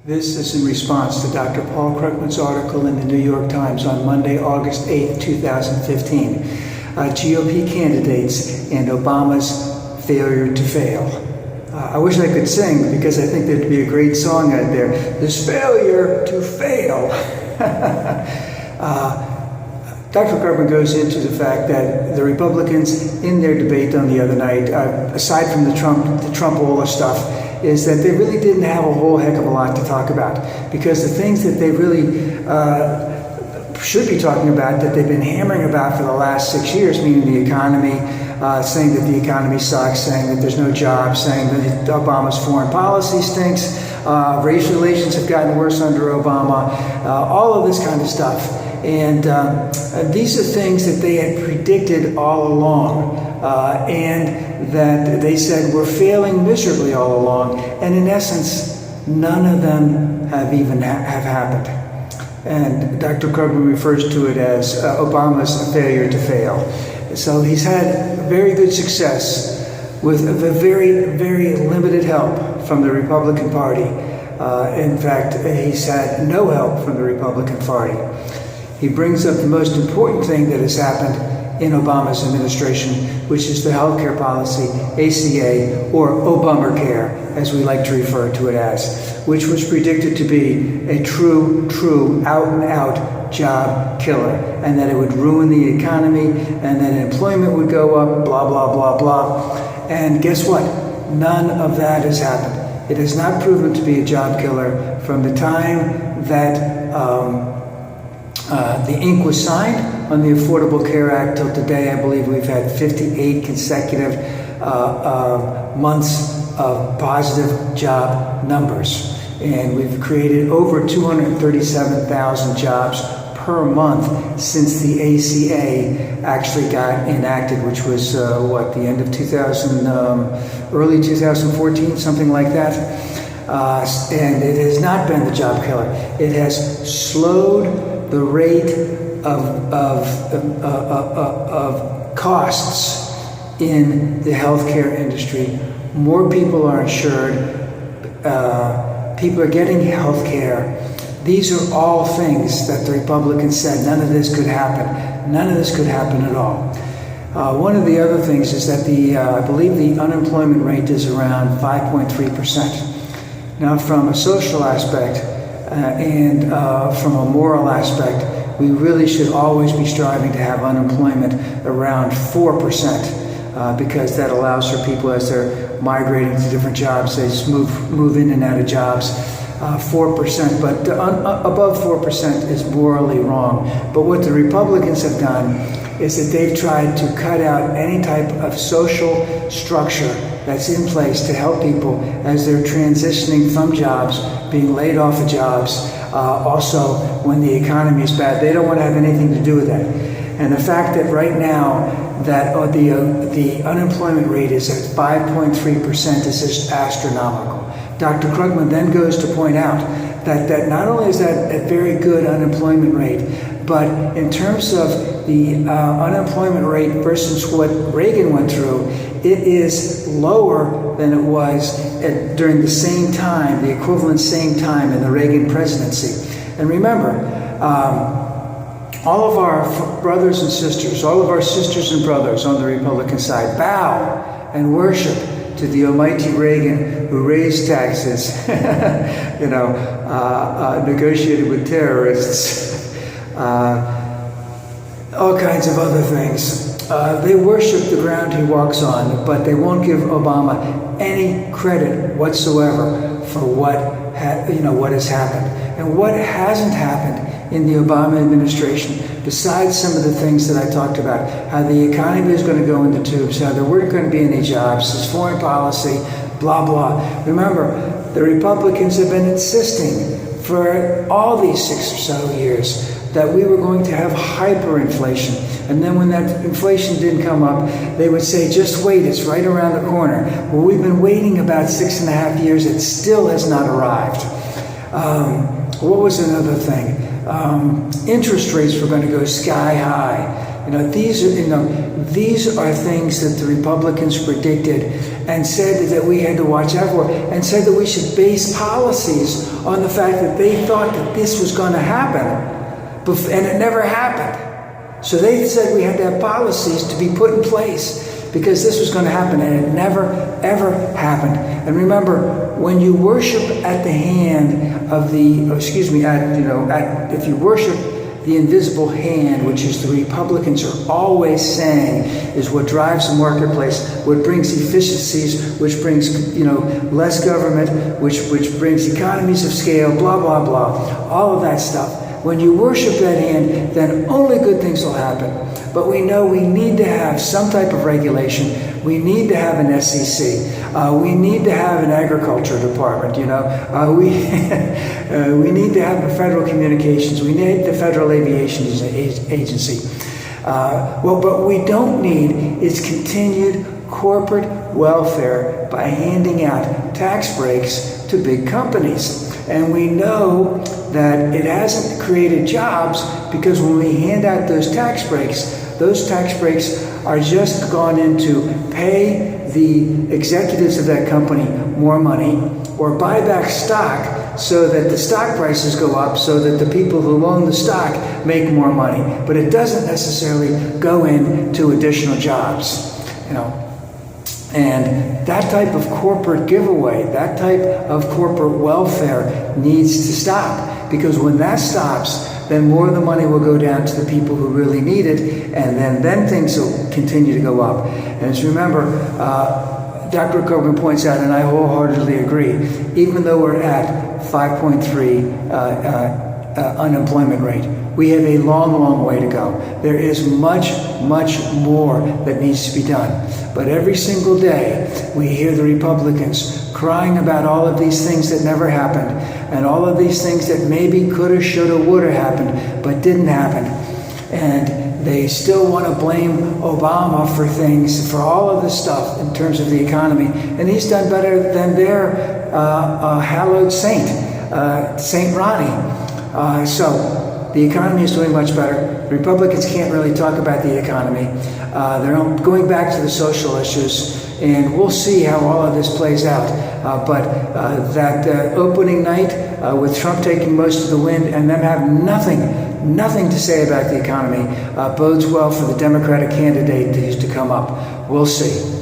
This is in response to Dr. Paul Krugman's article in the New York Times on Monday, August 8, 2015, GOP candidates and Obama's failure to fail. I wish I could sing because I think there'd be a great song out there. This failure to fail. Dr. Krugman goes into the fact that the Republicans, in their debate on the other night, aside from the Trump all the stuff, is that they really didn't have a whole heck of a lot to talk about, because the things that they really should be talking about, that they've been hammering about for the last 6 years, meaning the economy, saying that the economy sucks, saying that there's no jobs, saying that Obama's foreign policy stinks, race relations have gotten worse under Obama, all of this kind of stuff. And these are things that they had predicted all along, and that they said were failing miserably all along. And in essence, none of them have happened. And Dr. Krugman refers to it as Obama's failure to fail. So he's had very good success with a very, very limited help from the Republican Party. In fact, he's had no help from the Republican Party. He brings up the most important thing that has happened in Obama's administration, which is the healthcare policy, ACA, or Obamacare, as we like to refer to it as, which was predicted to be a true, out-and-out job killer, and that it would ruin the economy, and that employment would go up, blah, blah, blah, blah. And guess what? None of that has happened. It has not proven to be a job killer from the time that the ink was signed on the Affordable Care Act till today. I believe we've had 58 consecutive months of positive job numbers. And we've created over 237,000 jobs per month since the ACA actually got enacted, which was, the end of early 2014, something like that. And it has not been the job killer. It has slowed the rate of costs in the healthcare industry. More people are insured. People are getting health care. These are all things that the Republicans said none of this could happen. None of this could happen at all. One of the other things is that I believe the unemployment rate is around 5.3%. Now, from a social aspect and from a moral aspect, we really should always be striving to have unemployment around 4%, because that allows for people, as they're migrating to different jobs, they just move in and out of jobs. 4%, but above 4% is morally wrong. But what the Republicans have done is that they've tried to cut out any type of social structure that's in place to help people as they're transitioning from jobs, being laid off of jobs. Also, when the economy is bad, they don't want to have anything to do with that. And the fact that right now that the unemployment rate is at 5.3% is just astronomical. Dr. Krugman then goes to point out that not only is that a very good unemployment rate, but in terms of the unemployment rate versus what Reagan went through, it is lower than it was during the same time, the equivalent same time in the Reagan presidency. And remember, all of our brothers and sisters, all of our sisters and brothers on the Republican side bow and worship to the almighty Reagan, who raised taxes, negotiated with terrorists, all kinds of other things. They worship the ground he walks on, but they won't give Obama any credit whatsoever for what has happened. And what hasn't happened in the Obama administration, besides some of the things that I talked about, how the economy is going to go into tubes, how there weren't going to be any jobs, this foreign policy, blah, blah. Remember, the Republicans have been insisting for all these 6 or so years that we were going to have hyperinflation. And then when that inflation didn't come up, they would say, just wait, it's right around the corner. Well, we've been waiting about 6.5 years. It still has not arrived. What was another thing? Interest rates were going to go sky high. These are things that the Republicans predicted, and said that we had to watch out for, and said that we should base policies on the fact that they thought that this was going to happen, and it never happened. So they said we had to have policies to be put in place because this was going to happen, and it never, ever happened. And remember, when you worship at the hand of if you worship the invisible hand, which is the Republicans are always saying is what drives the marketplace, what brings efficiencies, which brings less government, which brings economies of scale, blah blah blah, all of that stuff. When you worship that hand, then only good things will happen. But we know we need to have some type of regulation. We need to have an SEC. We need to have an agriculture department. We need to have the federal communications. We need the federal aviation agency. What we don't need is continued corporate welfare by handing out tax breaks to big companies. And we know that it hasn't created jobs because when we hand out those tax breaks are just gone into pay the executives of that company more money or buy back stock so that the stock prices go up so that the people who own the stock make more money. But it doesn't necessarily go into additional jobs, And that type of corporate giveaway, that type of corporate welfare needs to stop, because when that stops, then more of the money will go down to the people who really need it, and then things will continue to go up. And as you remember, Dr. Krugman points out, and I wholeheartedly agree, even though we're at 5.3 unemployment rate, we have a long, long way to go. There is much, much more that needs to be done. But every single day, we hear the Republicans crying about all of these things that never happened, and all of these things that maybe coulda, shoulda, woulda happened, but didn't happen. And they still want to blame Obama for things, for all of this stuff in terms of the economy. And he's done better than their hallowed saint, Saint Ronnie. So the economy is doing much better. Republicans can't really talk about the economy. They're going back to the social issues, and we'll see how all of this plays out. But that opening night with Trump taking most of the wind and them having nothing to say about the economy bodes well for the Democratic candidate that is to come up. We'll see.